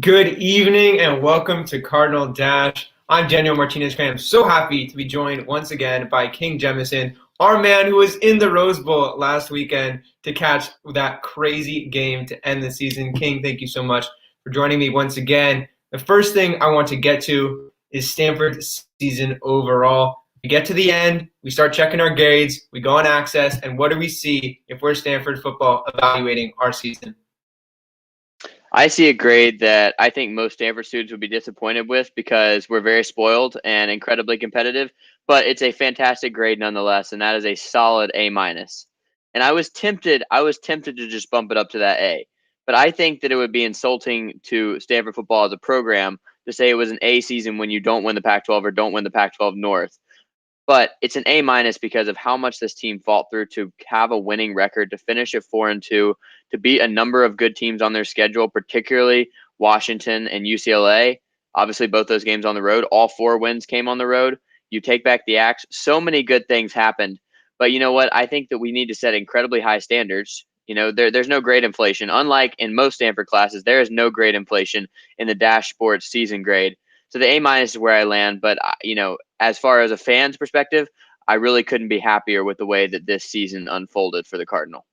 Good evening and welcome to Cardinal Dash. I'm Daniel Martinez-Krams. So happy to be joined once again by King Jemison, our man who was in the Rose Bowl last weekend to catch that crazy game to end the season. King, thank you so much for joining me once again. The first thing I want to get to is Stanford's season overall. We get to the end, we start checking our grades, we go on Access, and what do we see if we're Stanford football evaluating our season? I see a grade that I think most Stanford students would be disappointed with because we're very spoiled and incredibly competitive, but it's a fantastic grade nonetheless, and that is a solid A minus. And I was tempted to just bump it up to that A, but I think that it would be insulting to Stanford football as a program to say it was an A season when you don't win the Pac-12 or don't win the Pac-12 North. But it's an A minus because of how much this team fought through to have a winning record, to finish at 4-2, to beat a number of good teams on their schedule, particularly Washington and UCLA. Obviously, both those games on the road. All 4 wins came on the road. You take back the axe. So many good things happened. But you know what? I think that we need to set incredibly high standards. There's no grade inflation. Unlike in most Stanford classes, there is no grade inflation in the Dash Sports season grade. So the A minus is where I land. But, as far as a fan's perspective, I really couldn't be happier with the way that this season unfolded for the Cardinal.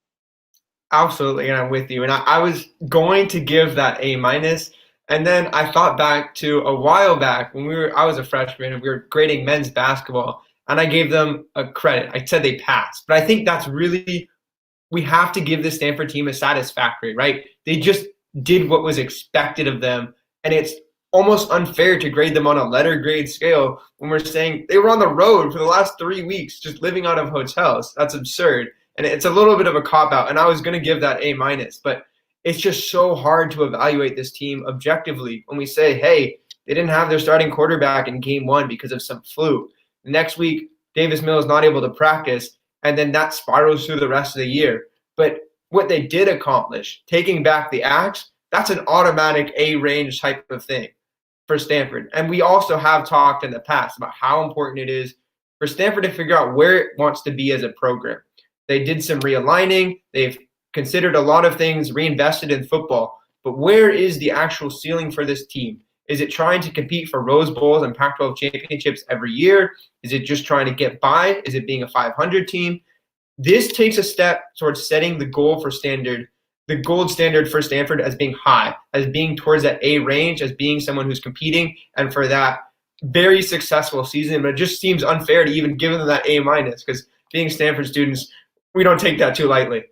Absolutely, and I'm with you. And I was going to give that A minus, and then I thought back to a while back when I was a freshman and we were grading men's basketball, and I gave them a credit. I said they passed, but I think that's really, we have to give the Stanford team a satisfactory, right? They just did what was expected of them, and it's almost unfair to grade them on a letter grade scale when we're saying they were on the road for the last 3 weeks just living out of hotels. That's absurd. And it's a little bit of a cop-out, and I was going to give that A minus, but it's just so hard to evaluate this team objectively when we say, hey, they didn't have their starting quarterback in game 1 because of some flu. Next week, Davis Mills not able to practice, and then that spirals through the rest of the year. But what they did accomplish, taking back the axe, that's an automatic A range type of thing for Stanford. And we also have talked in the past about how important it is for Stanford to figure out where it wants to be as a program. They did some realigning. They've considered a lot of things, reinvested in football. But where is the actual ceiling for this team? Is it trying to compete for Rose Bowls and Pac-12 championships every year? Is it just trying to get by? Is it being a 500 team? This takes a step towards setting the goal for Standard, the gold standard for Stanford as being high, as being towards that A range, as being someone who's competing, and for that very successful season. But it just seems unfair to even give them that A minus because being Stanford students, we don't take that too lightly.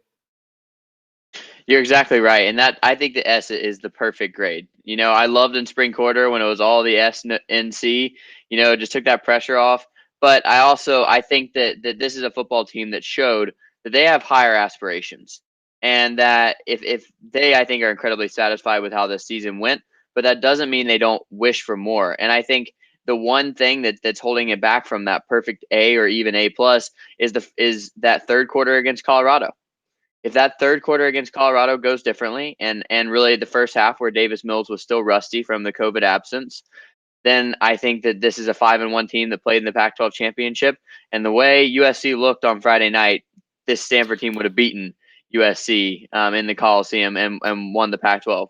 You're exactly right. And that, I think the S is the perfect grade. I loved in spring quarter when it was all the S and C, it just took that pressure off. But I think that this is a football team that showed that they have higher aspirations. And that if they, I think, are incredibly satisfied with how this season went, but that doesn't mean they don't wish for more. And I think the one thing that's holding it back from that perfect A or even A plus is that third quarter against Colorado. If that third quarter against Colorado goes differently, and really the first half where Davis Mills was still rusty from the COVID absence, then I think that this is a 5-1 team that played in the Pac-12 championship. And the way USC looked on Friday night, this Stanford team would have beaten USC in the Coliseum and won the Pac-12.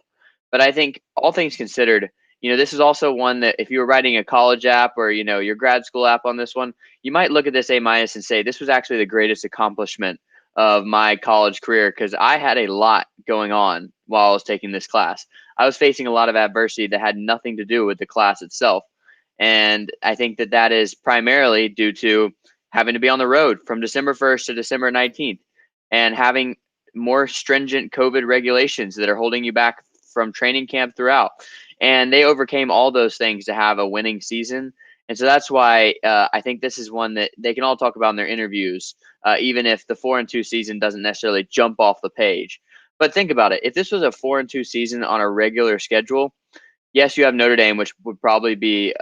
But I think all things considered, this is also one that if you were writing a college app or, your grad school app on this one, you might look at this A minus and say, this was actually the greatest accomplishment of my college career because I had a lot going on while I was taking this class. I was facing a lot of adversity that had nothing to do with the class itself. And I think that is primarily due to having to be on the road from December 1st to December 19th and having more stringent COVID regulations that are holding you back from training camp throughout. And they overcame all those things to have a winning season. And so that's why I think this is one that they can all talk about in their interviews, even if the 4-2 season doesn't necessarily jump off the page. But think about it. If this was a 4-2 season on a regular schedule, yes, you have Notre Dame, which would probably be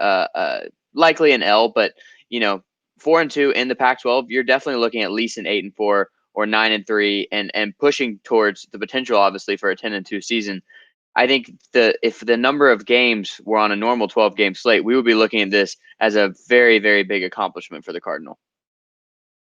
likely an L, but 4-2 in the Pac-12, you're definitely looking at least an 8-4 or 9-3 and pushing towards the potential, obviously, for a 10-2 season. I think if the number of games were on a normal 12-game slate, we would be looking at this as a very, very big accomplishment for the Cardinal.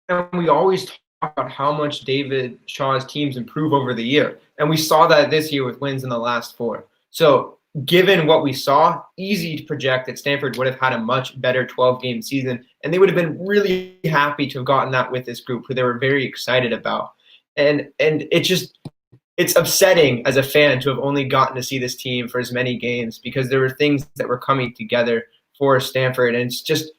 And we always talk about how much David Shaw's teams improve over the year. And we saw that this year with wins in the last 4. So given what we saw, easy to project that Stanford would have had a much better 12-game season, and they would have been really happy to have gotten that with this group, who they were very excited about. And it's upsetting as a fan to have only gotten to see this team for as many games, because there were things that were coming together for Stanford. And it's just,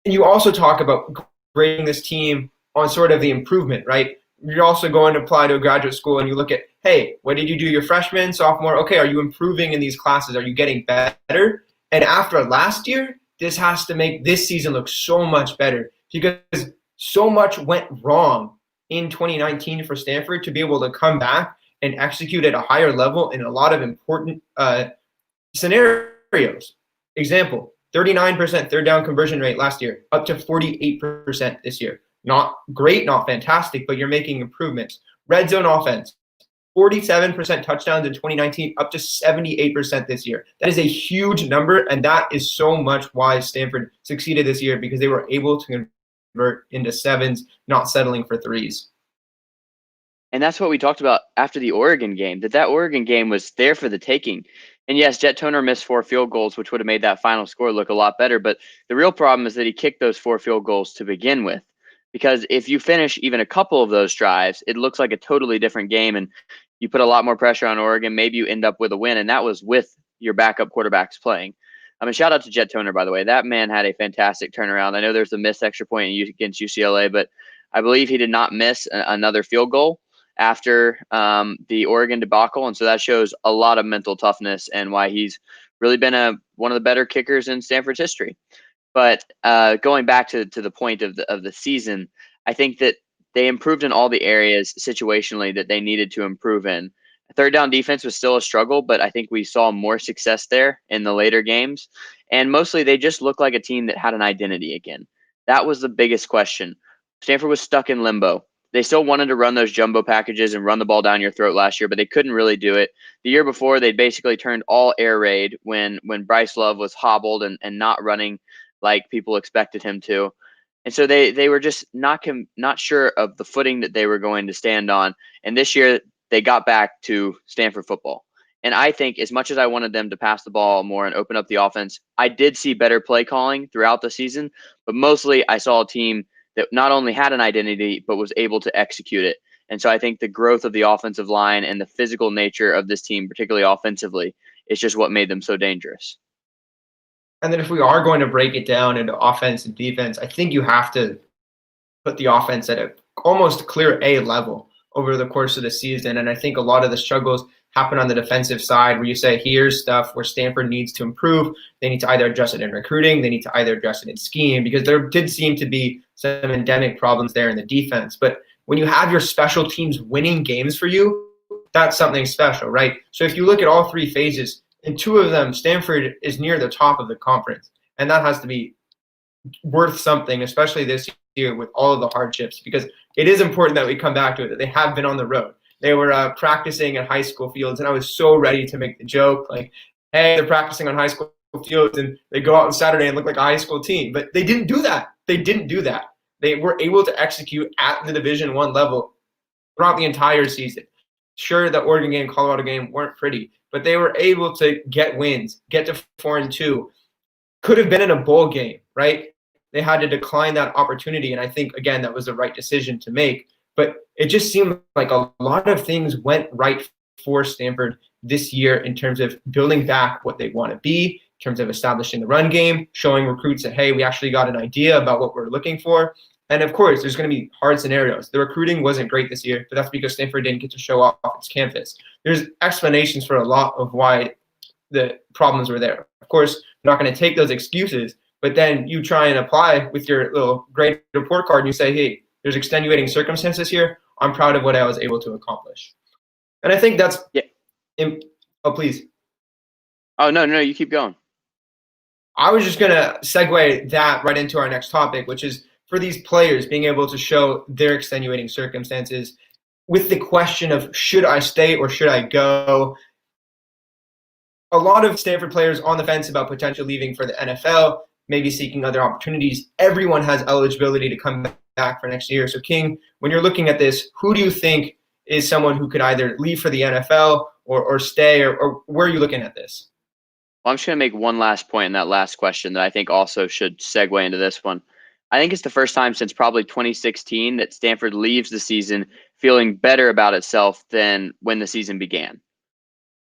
and you also talk about grading this team on sort of the improvement, right? You're also going to apply to a graduate school and you look at, hey, what did you do your freshman, sophomore? Okay, are you improving in these classes? Are you getting better? And after last year, this has to make this season look so much better, because so much went wrong in 2019 for Stanford to be able to come back and execute at a higher level in a lot of important scenarios. Example, 39% third down conversion rate last year, up to 48% this year. Not great, not fantastic, but you're making improvements. Red zone offense, 47% touchdowns in 2019, up to 78% this year. That is a huge number, and that is so much why Stanford succeeded this year, because they were able to convert into sevens, not settling for threes. And that's what we talked about after the Oregon game, that Oregon game was there for the taking. And yes, Jet Toner missed 4 field goals, which would have made that final score look a lot better. But the real problem is that he kicked those 4 field goals to begin with. Because if you finish even a couple of those drives, it looks like a totally different game, and you put a lot more pressure on Oregon. Maybe you end up with a win, and that was with your backup quarterbacks playing. Shout out to Jet Toner, by the way. That man had a fantastic turnaround. I know there's a missed extra point against UCLA, but I believe he did not miss another field goal after the Oregon debacle, and so that shows a lot of mental toughness and why he's really been one of the better kickers in Stanford's history. But going back to the point of the season, I think that they improved in all the areas situationally that they needed to improve in. Third down defense was still a struggle, but I think we saw more success there in the later games. And mostly they just looked like a team that had an identity again. That was the biggest question. Stanford was stuck in limbo. They still wanted to run those jumbo packages and run the ball down your throat last year, but they couldn't really do it. The year before, they basically turned all air raid when Bryce Love was hobbled and not running like people expected him to. And so they were just not sure of the footing that they were going to stand on. And this year they got back to Stanford football. And I think as much as I wanted them to pass the ball more and open up the offense, I did see better play calling throughout the season. But mostly I saw a team that not only had an identity, but was able to execute it. And so I think the growth of the offensive line and the physical nature of this team, particularly offensively, is just what made them so dangerous. And then if we are going to break it down into offense and defense, I think you have to put the offense at a almost clear A level over the course of the season. And I think a lot of the struggles happen on the defensive side, where you say, here's stuff where Stanford needs to improve. They need to either address it in recruiting, they need to either address it in scheme, because there did seem to be some endemic problems there in the defense. But when you have your special teams winning games for you, that's something special, right? So if you look at all 3 phases, in 2 of them, Stanford is near the top of the conference. And that has to be worth something, especially this year with all of the hardships, because it is important that we come back to it, that they have been on the road. They were practicing at high school fields, and I was so ready to make the joke, like, hey, they're practicing on high school fields, and they go out on Saturday and look like a high school team. But they didn't do that. They were able to execute at the Division I level throughout the entire season. Sure, the Oregon game, Colorado game weren't pretty, but they were able to get wins, get to 4-2. Could have been in a bowl game, right? They had to decline that opportunity, and I think, again, that was the right decision to make. But it just seemed like a lot of things went right for Stanford this year in terms of building back what they want to be, in terms of establishing the run game, showing recruits that, hey, we actually got an idea about what we're looking for. And of course, there's going to be hard scenarios. The recruiting wasn't great this year, but that's because Stanford didn't get to show off its campus. There's explanations for a lot of why the problems were there. Of course, I'm not going to take those excuses, but then you try and apply with your little grade report card and you say, hey, there's extenuating circumstances here. I'm proud of what I was able to accomplish. And I think that's oh, please. Oh, no, you keep going. I was just going to segue that right into our next topic, which is for these players being able to show their extenuating circumstances with the question of, should I stay or should I go? A lot of Stanford players on the fence about potentially leaving for the NFL, maybe seeking other opportunities. Everyone has eligibility to come back for next year. So, King, when you're looking at this, who do you think is someone who could either leave for the NFL or stay, or where are you looking at this? Well, I'm just going to make one last point in that last question that I think also should segue into this one. I think it's the first time since probably 2016 that Stanford leaves the season feeling better about itself than when the season began.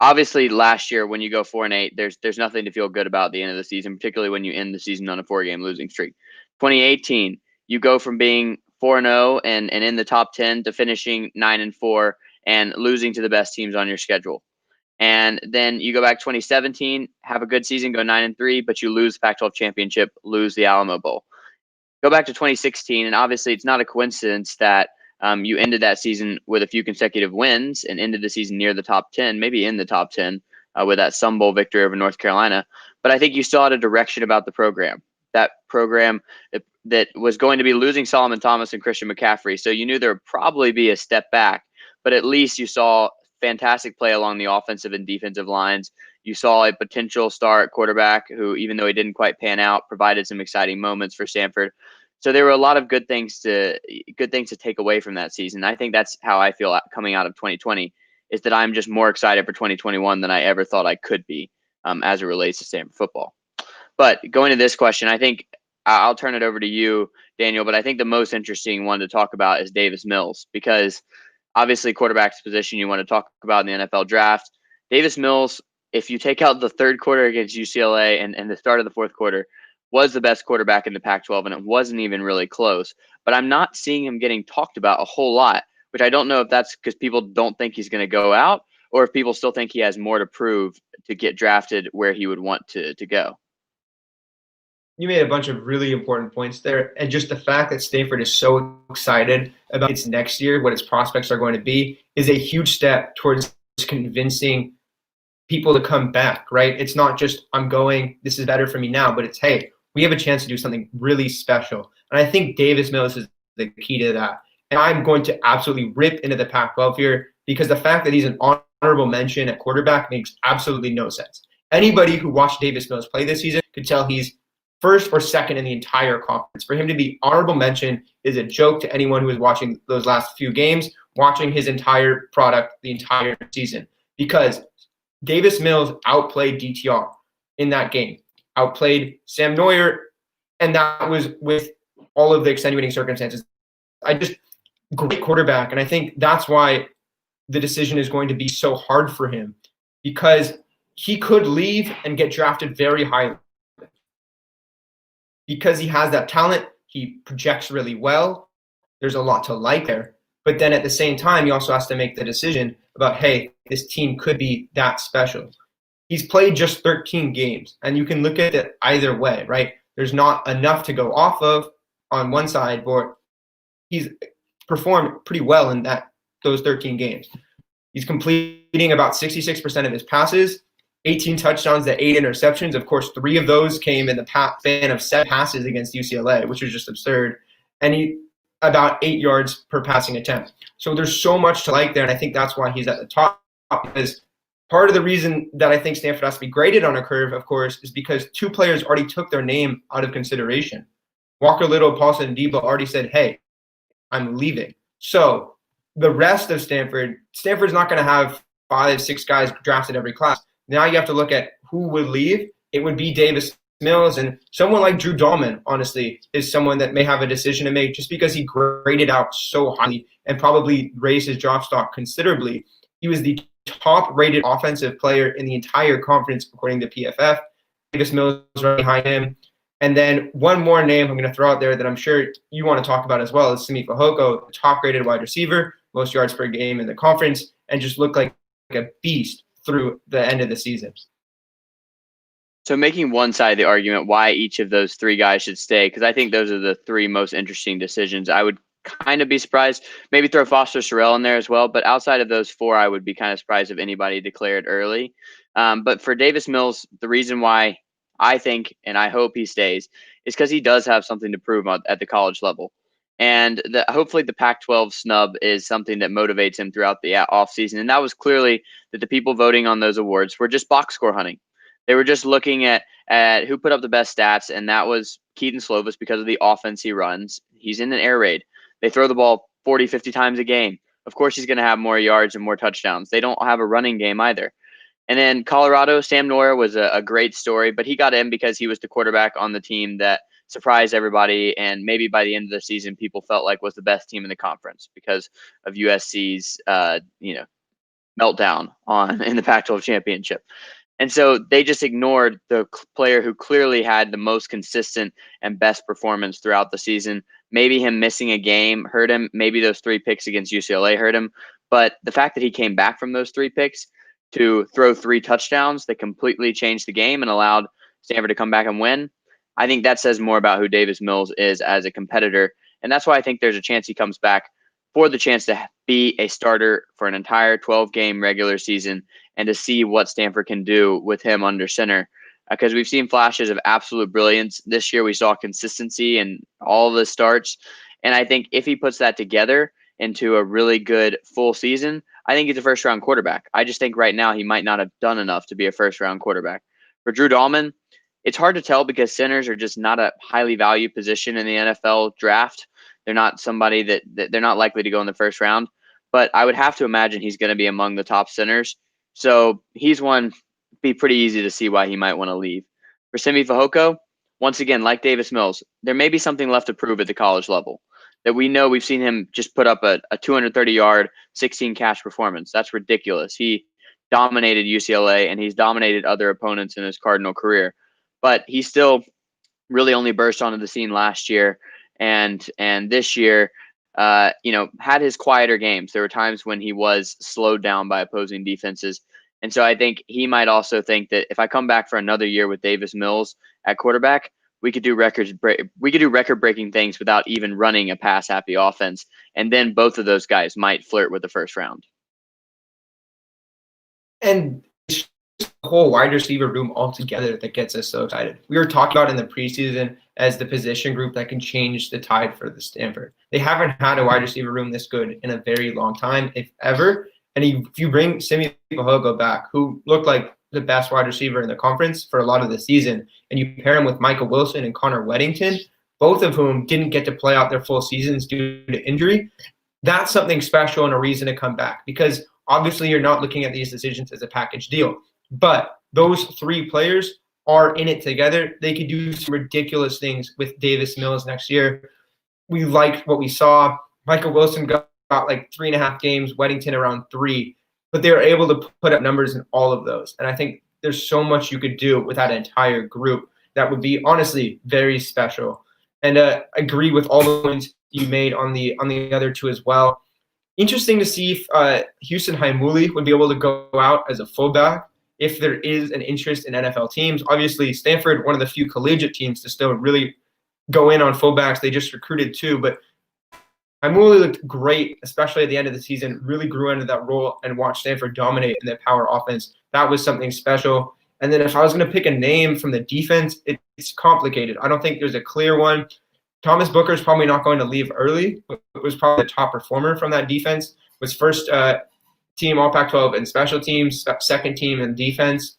Obviously, last year when you go 4-8, there's nothing to feel good about at the end of the season, particularly when you end the season on a 4-game losing streak. 2018, you go from being 4-0 and in the top 10 to finishing 9-4 and losing to the best teams on your schedule. And then you go back 2017, have a good season, go 9-3, but you lose the Pac-12 championship, lose the Alamo Bowl. Go back to 2016, and obviously it's not a coincidence that you ended that season with a few consecutive wins and ended the season near the top 10, maybe in the top 10 with that Sun Bowl victory over North Carolina. But I think you saw a direction about the program. That program that was going to be losing Solomon Thomas and Christian McCaffrey. So you knew there would probably be a step back, but at least you saw fantastic play along the offensive and defensive lines. You saw a potential star at quarterback who, even though he didn't quite pan out, provided some exciting moments for Stanford. So there were a lot of good things to take away from that season. I think that's how I feel coming out of 2020, is that I'm just more excited for 2021 than I ever thought I could be as it relates to Stanford football. But going to this question, I think I'll turn it over to you, Daniel, but I think the most interesting one to talk about is Davis Mills, because obviously quarterback's position you want to talk about in the NFL draft. Davis Mills, if you take out the third quarter against UCLA and the start of the fourth quarter, was the best quarterback in the Pac-12, and it wasn't even really close. But I'm not seeing him getting talked about a whole lot, which I don't know if that's because people don't think he's going to go out or if people still think he has more to prove to get drafted where he would want to go. You made a bunch of really important points there. And just the fact that Stanford is so excited about its next year, what its prospects are going to be, is a huge step towards convincing people to come back, right? It's not just, I'm going, this is better for me now, but it's, hey, we have a chance to do something really special. And I think Davis Mills is the key to that. And I'm going to absolutely rip into the Pac-12 here, because the fact that he's an honorable mention at quarterback makes absolutely no sense. Anybody who watched Davis Mills play this season could tell he's first or second in the entire conference. For him to be honorable mention is a joke to anyone who is watching those last few games, watching his entire product the entire season, because Davis Mills outplayed DTR in that game, outplayed Sam Neuer, and that was with all of the extenuating circumstances. Great quarterback, and I think that's why the decision is going to be so hard for him, because he could leave and get drafted very highly. Because he has that talent, he projects really well. There's a lot to like there. But then at the same time, he also has to make the decision about, hey, this team could be that special. He's played just 13 games, and you can look at it either way, right? There's not enough to go off of on one side, but he's performed pretty well in those 13 games. He's completing about 66% of his passes, 18 touchdowns to 8 interceptions. Of course, 3 of those came in the span of 7 passes against UCLA, which was just absurd. And he about 8 yards per passing attempt. So there's so much to like there, and I think that's why he's at the top. Because part of the reason that I think Stanford has to be graded on a curve, of course, is because 2 players already took their name out of consideration. Walker Little, Paulson Debo already said, hey, I'm leaving. So the rest of Stanford's not going to have 5, 6 guys drafted every class. Now you have to look at who would leave. It would be Davis Mills, and someone like Drew Dahlman, honestly, is someone that may have a decision to make just because he graded out so highly and probably raised his draft stock considerably. He was the top-rated offensive player in the entire conference, according to PFF. Davis Mills right behind him. And then one more name I'm going to throw out there that I'm sure you want to talk about as well is Simi Fehoko, top-rated wide receiver, most yards per game in the conference, and just looked like a beast through the end of the season. So making one side of the argument why each of those 3 guys should stay, because I think those are the 3 most interesting decisions. I would kind of be surprised, maybe throw Foster Sorrell in there as well, but outside of those 4, I would be kind of surprised if anybody declared early. But for Davis Mills, the reason why I think and I hope he stays is because he does have something to prove at the college level. And hopefully the Pac-12 snub is something that motivates him throughout the offseason. And that was clearly that the people voting on those awards were just box score hunting. They were just looking at who put up the best stats, and that was Keaton Slovis because of the offense he runs. He's in an air raid. They throw the ball 40, 50 times a game. Of course, he's going to have more yards and more touchdowns. They don't have a running game either. And then Colorado, Sam Nora was a great story, but he got in because he was the quarterback on the team that surprised everybody. And maybe by the end of the season, people felt like was the best team in the conference because of USC's, meltdown in the Pac-12 championship. And so they just ignored the player who clearly had the most consistent and best performance throughout the season. Maybe him missing a game hurt him. Maybe those 3 picks against UCLA hurt him. But the fact that he came back from those 3 picks to throw 3 touchdowns that completely changed the game and allowed Stanford to come back and win, I think that says more about who Davis Mills is as a competitor. And that's why I think there's a chance he comes back for the chance to be a starter for an entire 12-game regular season and to see what Stanford can do with him under center. Because we've seen flashes of absolute brilliance. This year we saw consistency in all of the starts. And I think if he puts that together into a really good full season, I think he's a first-round quarterback. I just think right now he might not have done enough to be a first-round quarterback. For Drew Dahlman, it's hard to tell because centers are just not a highly valued position in the NFL draft. They're not somebody that they're not likely to go in the first round. But I would have to imagine he's going to be among the top centers. So he's one, be pretty easy to see why he might want to leave. For Simi Fehoko, once again, like Davis Mills, there may be something left to prove at the college level. That we know we've seen him just put up a 230-yard, 16-catch performance. That's ridiculous. He dominated UCLA, and he's dominated other opponents in his Cardinal career. But he still really only burst onto the scene last year. And this year, had his quieter games. There were times when he was slowed down by opposing defenses. And so I think he might also think that if I come back for another year with Davis Mills at quarterback, we could do record-breaking things without even running a pass-happy offense. And then both of those guys might flirt with the first round. And it's just the whole wide receiver room altogether that gets us so excited. We were talking about in the preseason as the position group that can change the tide for the Stanford. They haven't had a wide receiver room this good in a very long time, if ever. And if you bring Simi Fehoko back, who looked like the best wide receiver in the conference for a lot of the season, and you pair him with Michael Wilson and Connor Weddington, both of whom didn't get to play out their full seasons due to injury, that's something special and a reason to come back. Because obviously you're not looking at these decisions as a package deal. But those 3 players are in it together. They could do some ridiculous things with Davis Mills next year. We liked what we saw. Michael Wilson got like 3.5 games, Weddington around 3. But they were able to put up numbers in all of those. And I think there's so much you could do with that entire group that would be honestly very special. And agree with all the points you made on the other 2 as well. Interesting to see if Houston Haimuli would be able to go out as a fullback if there is an interest in NFL teams. Obviously, Stanford, one of the few collegiate teams to still really go in on fullbacks. They just recruited 2, but Haimuli looked great, especially at the end of the season, really grew into that role and watched Stanford dominate in their power offense. That was something special. And then if I was going to pick a name from the defense, it's complicated. I don't think there's a clear one. Thomas Booker is probably not going to leave early, but was probably the top performer from that defense. Was first team All Pac-12 in special teams, second team in defense.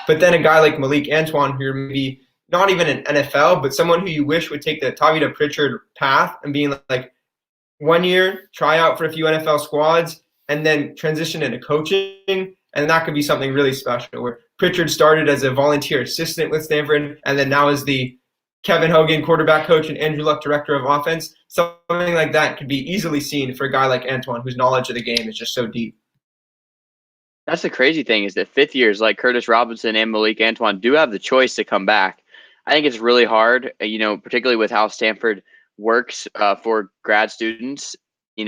But then a guy like Malik Antoine, who maybe not even an NFL, but someone who you wish would take the Tavita Pritchard path and being like 1 year, try out for a few NFL squads, and then transition into coaching. And that could be something really special where Pritchard started as a volunteer assistant with Stanford and then now is the Kevin Hogan quarterback coach and Andrew Luck director of offense. Something like that could be easily seen for a guy like Antoine whose knowledge of the game is just so deep. That's the crazy thing is that 5th years like Curtis Robinson and Malik Antoine do have the choice to come back. I think it's really hard, particularly with how Stanford works for grad students. You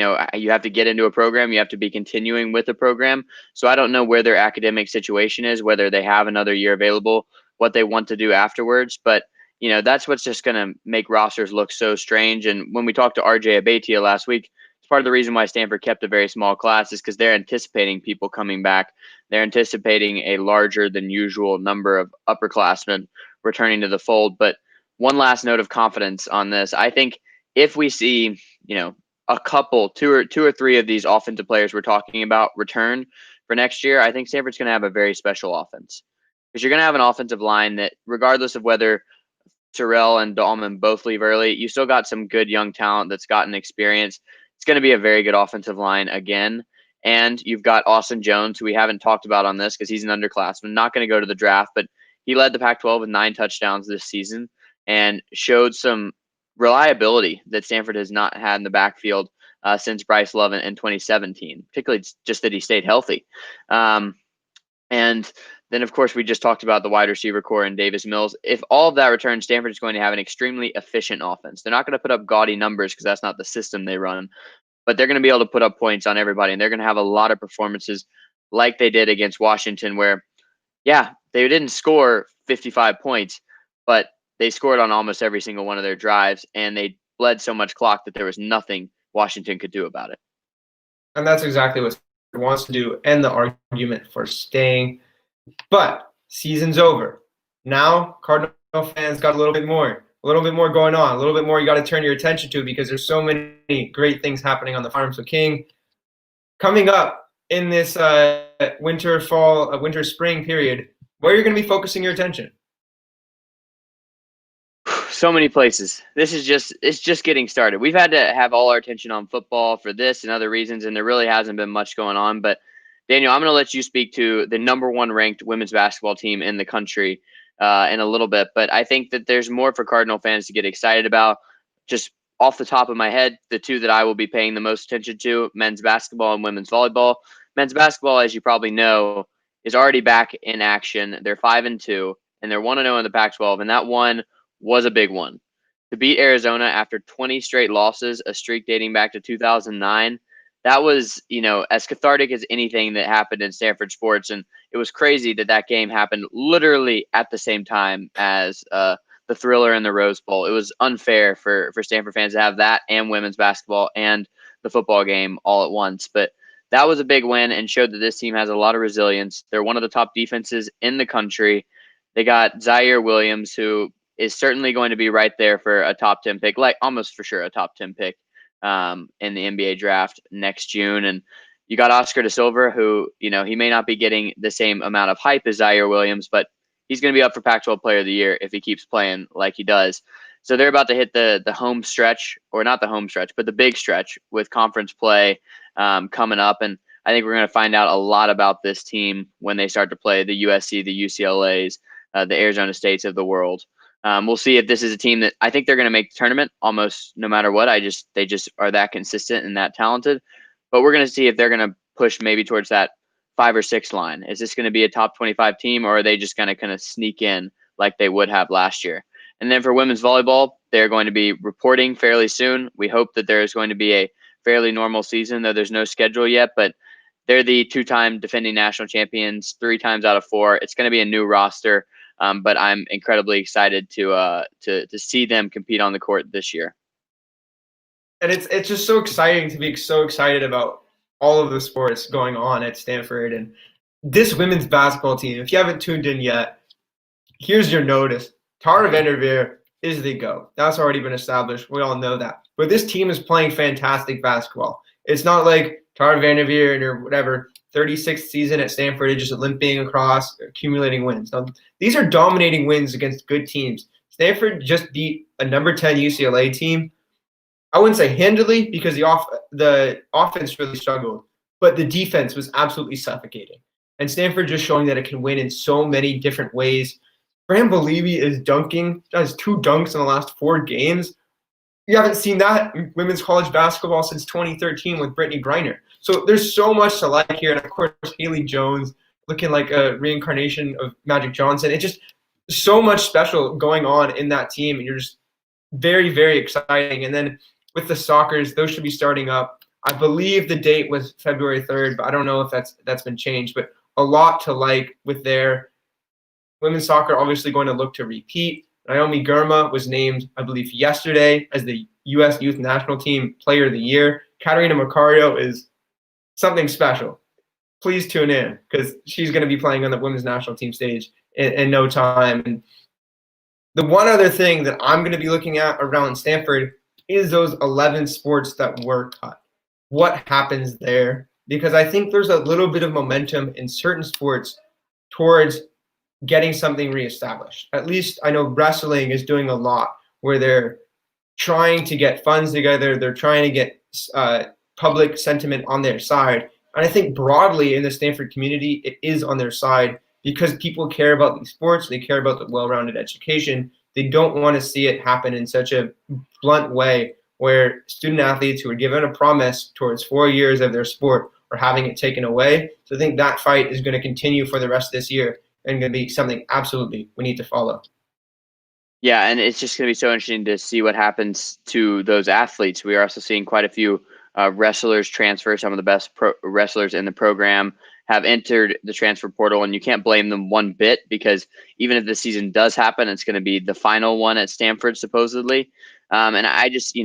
have to get into a program. You have to be continuing with the program. So I don't know where their academic situation is, whether they have another year available, what they want to do afterwards. But, that's what's just going to make rosters look so strange. And when we talked to RJ Abatia last week, it's part of the reason why Stanford kept a very small class is because they're anticipating people coming back. They're anticipating a larger than usual number of upperclassmen returning to the fold. But one last note of confidence on this. I think if we see, a couple, two or three of these offensive players we're talking about return for next year, I think Stanford's going to have a very special offense. Because you're going to have an offensive line that, regardless of whether Terrell and Dahlman both leave early, you still got some good young talent that's gotten experience. It's going to be a very good offensive line again. And you've got Austin Jones, who we haven't talked about on this because he's an underclassman, not going to go to the draft, but he led the Pac-12 with 9 touchdowns this season and showed some reliability that Stanford has not had in the backfield since Bryce Love in 2017, particularly just that he stayed healthy. And then, of course, we just talked about the wide receiver core and Davis Mills. If all of that returns, Stanford is going to have an extremely efficient offense. They're not going to put up gaudy numbers because that's not the system they run, but they're going to be able to put up points on everybody, and they're going to have a lot of performances like they did against Washington where, yeah, they didn't score 55 points, but they scored on almost every single one of their drives, and they bled so much clock that there was nothing Washington could do about it. And that's exactly what Stanford wants to do, and the argument for staying. But season's over. Now, Cardinal fans got a little bit more going on, a little bit more you got to turn your attention to because there's so many great things happening on the farm. So, King, coming up in this winter, spring period, where are you going to be focusing your attention? So many places. It's just getting started. We've had to have all our attention on football for this and other reasons, and there really hasn't been much going on. But Daniel, I'm going to let you speak to the number 1 ranked women's basketball team in the country in a little bit. But I think that there's more for Cardinal fans to get excited about. Just off the top of my head, the 2 that I will be paying the most attention to, men's basketball and women's volleyball. Men's basketball, as you probably know, is already back in action. They're 5-2, and they're 1-0 in the Pac-12, and that one was a big one. To beat Arizona after 20 straight losses, a streak dating back to 2009, that was, as cathartic as anything that happened in Stanford sports. And it was crazy that game happened literally at the same time as the thriller in the Rose Bowl. It was unfair for Stanford fans to have that and women's basketball and the football game all at once. But that was a big win and showed that this team has a lot of resilience. They're one of the top defenses in the country. They got Zaire Williams, who is certainly going to be right there for a top 10 pick, like almost for sure a top 10 pick in the NBA draft next June. And you got Oscar Da Silva, who, he may not be getting the same amount of hype as Zaire Williams, but he's going to be up for Pac-12 Player of the Year if he keeps playing like he does. So they're about to hit the home stretch, or not the home stretch, but the big stretch with conference play coming up. And I think we're going to find out a lot about this team when they start to play the USC, the UCLAs, the Arizona States of the world. We'll see if this is a team that I think they're going to make the tournament almost no matter what. They just are that consistent and that talented. But we're going to see if they're going to push maybe towards that 5 or 6 line. Is this going to be a top 25 team, or are they just going to kind of sneak in like they would have last year? And then for women's volleyball, they're going to be reporting fairly soon. We hope that there is going to be a fairly normal season, though there's no schedule yet. But they're the 2-time defending national champions, 3 times out of 4. It's going to be a new roster. But I'm incredibly excited to see them compete on the court this year. And it's just so exciting to be so excited about all of the sports going on at Stanford. And this women's basketball team, if you haven't tuned in yet, here's your notice. Tara Vanderveer is the GOAT. That's already been established. We all know that. But this team is playing fantastic basketball. It's not like Tara Vanderveer in her 36th season at Stanford is just limping across, accumulating wins. Now, these are dominating wins against good teams. Stanford just beat a number 10 UCLA team. I wouldn't say handily because the offense really struggled, but the defense was absolutely suffocating. And Stanford just showing that it can win in so many different ways. Fran Believe is does 2 dunks in the last 4 games. You haven't seen that in women's college basketball since 2013 with Brittany Griner. So there's so much to like here. And, of course, Haley Jones looking like a reincarnation of Magic Johnson. It's just so much special going on in that team. And you're just very, very exciting. And then with the Soccers, those should be starting up. I believe the date was February 3rd, but I don't know if that's been changed. But a lot to like with their women's soccer, obviously going to look to repeat. Naomi Girma was named, I believe, yesterday as the U.S. Youth National Team Player of the Year. Katarina Macario is something special. Please tune in because she's going to be playing on the women's national team stage in no time. And the one other thing that I'm going to be looking at around Stanford is those 11 sports that were cut. What happens there? Because I think there's a little bit of momentum in certain sports towards getting something reestablished. At least I know wrestling is doing a lot where they're trying to get funds together. They're trying to get public sentiment on their side. And I think broadly in the Stanford community, it is on their side because people care about these sports. They care about the well-rounded education. They don't want to see it happen in such a blunt way where student athletes who are given a promise towards 4 years of their sport are having it taken away. So I think that fight is going to continue for the rest of this year and going to be something absolutely we need to follow. Yeah, and it's just going to be so interesting to see what happens to those athletes. We are also seeing quite a few wrestlers transfer. Some of the best wrestlers in the program have entered the transfer portal, and you can't blame them one bit because even if the season does happen, it's going to be the final one at Stanford, supposedly. And I just,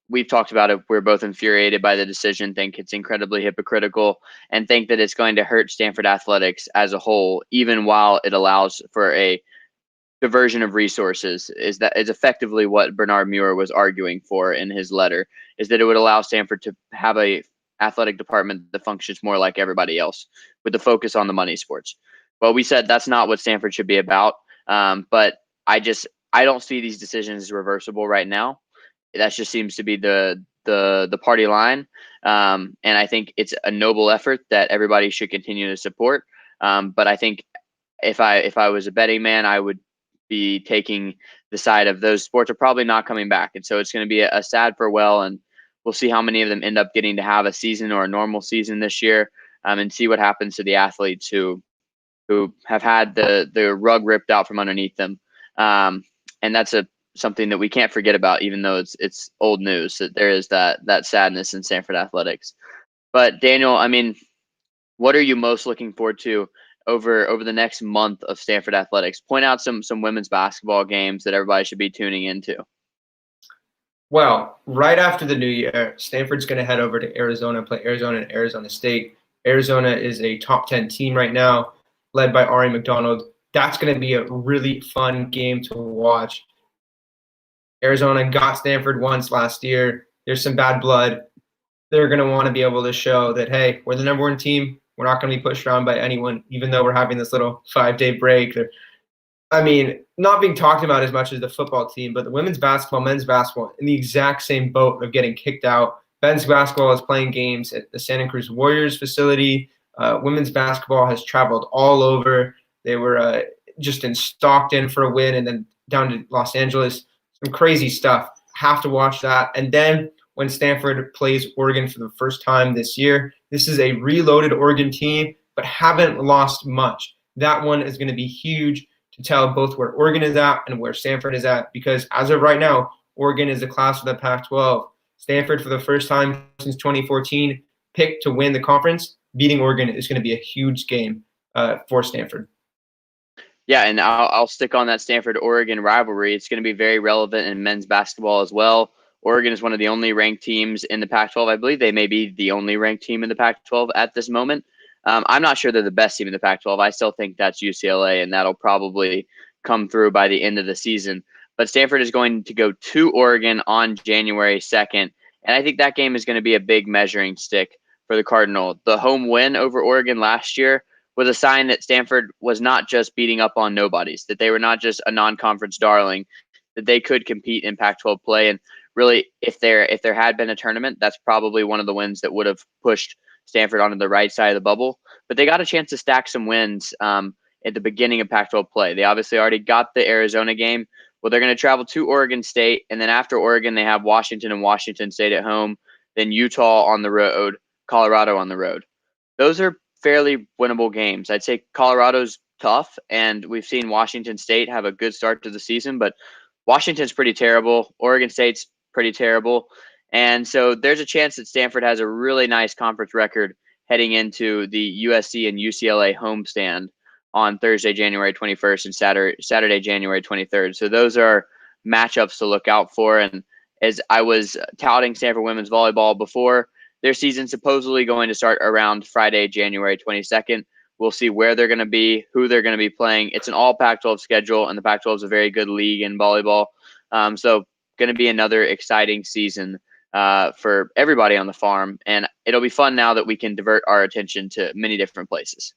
we've talked about it. We're both infuriated by the decision, think it's incredibly hypocritical, and think that it's going to hurt Stanford athletics as a whole, even while it allows for a diversion of resources. Is effectively what Bernard Muir was arguing for in his letter, is that it would allow Stanford to have a athletic department that functions more like everybody else with the focus on the money sports. Well, we said that's not what Stanford should be about. But I don't see these decisions reversible right now. That just seems to be the party line. And I think it's a noble effort that everybody should continue to support. But I think if I was a betting man, I would be taking the side of those sports are probably not coming back. And so it's going to be a sad farewell, and we'll see how many of them end up getting to have a season or a normal season this year, and see what happens to the athletes who have had the rug ripped out from underneath them. And that's something that we can't forget about, even though it's old news, that there is that sadness in Stanford athletics. But Daniel, I mean, what are you most looking forward to over the next month of Stanford athletics? Point out some women's basketball games that everybody should be tuning into. Well, right after the new year, Stanford's going to head over to Arizona, play Arizona and Arizona State. Arizona is a top 10 team right now, led by Ari McDonald. That's going to be a really fun game to watch. Arizona got Stanford once last year. There's some bad blood. They're going to want to be able to show that, hey, we're the number one team. We're not going to be pushed around by anyone, even though we're having this little 5-day break. I mean, not being talked about as much as the football team, but the women's basketball, men's basketball, in the exact same boat of getting kicked out. Men's basketball is playing games at the Santa Cruz Warriors facility. Women's basketball has traveled all over. They were just in Stockton for a win and then down to Los Angeles. Some crazy stuff. Have to watch that. And then when Stanford plays Oregon for the first time this year, this is a reloaded Oregon team, but haven't lost much. That one is going to be huge to tell both where Oregon is at and where Stanford is at, because as of right now, Oregon is the class of the Pac-12. Stanford, for the first time since 2014, picked to win the conference. Beating Oregon is going to be a huge game for Stanford. Yeah, and I'll stick on that Stanford-Oregon rivalry. It's going to be very relevant in men's basketball as well. Oregon is one of the only ranked teams in the Pac-12. I believe they may be the only ranked team in the Pac-12 at this moment. I'm not sure they're the best team in the Pac-12. I still think that's UCLA, and that'll probably come through by the end of the season. But Stanford is going to go to Oregon on January 2nd, and I think that game is going to be a big measuring stick for the Cardinal. The home win over Oregon last year was a sign that Stanford was not just beating up on nobodies, that they were not just a non-conference darling, that they could compete in Pac-12 play. And really, if there had been a tournament, that's probably one of the wins that would have pushed Stanford onto the right side of the bubble. But they got a chance to stack some wins at the beginning of Pac-12 play. They obviously already got the Arizona game. Well, they're going to travel to Oregon State, and then after Oregon, they have Washington and Washington State at home, then Utah on the road, Colorado on the road. Those are fairly winnable games. I'd say Colorado's tough, and we've seen Washington State have a good start to the season, but Washington's pretty terrible. Oregon State's pretty terrible. And so there's a chance that Stanford has a really nice conference record heading into the USC and UCLA homestand on Thursday, January 21st and Saturday, January 23rd. So those are matchups to look out for. And as I was touting Stanford women's volleyball before, their season supposedly going to start around Friday, January 22nd. We'll see where they're going to be, who they're going to be playing. It's an all Pac-12 schedule, and the Pac-12 is a very good league in volleyball. So going to be another exciting season for everybody on the farm. And it'll be fun now that we can divert our attention to many different places.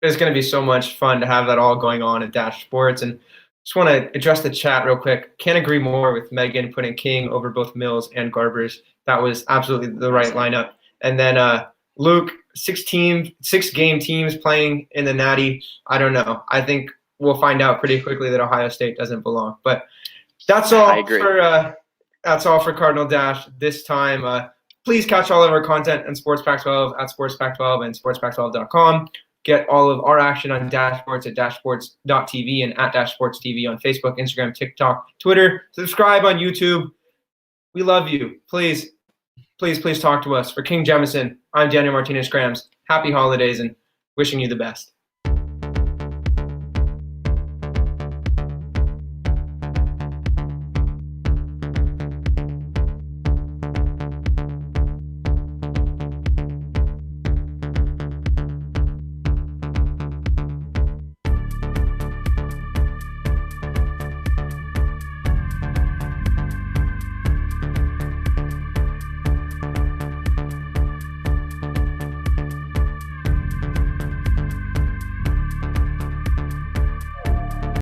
It's going to be so much fun to have that all going on at Dash Sports. And Just want to address the chat real quick. Can't agree more with Megan putting King over both Mills and Garbers. That was absolutely the right lineup. And then Luke, 6-game teams playing in the Natty. I don't know. I think we'll find out pretty quickly that Ohio State doesn't belong. But that's all for Cardinal Dash this time. Please catch all of our content on Sports Pac-12 at Sports Pac-12 and sportspac12.com. Get all of our action on Dashsports at dashsports.tv and at dashsportstv on Facebook, Instagram, TikTok, Twitter. Subscribe on YouTube. We love you. Please talk to us. For King Jemison, I'm Daniel Martinez-Krams. Happy holidays and wishing you the best.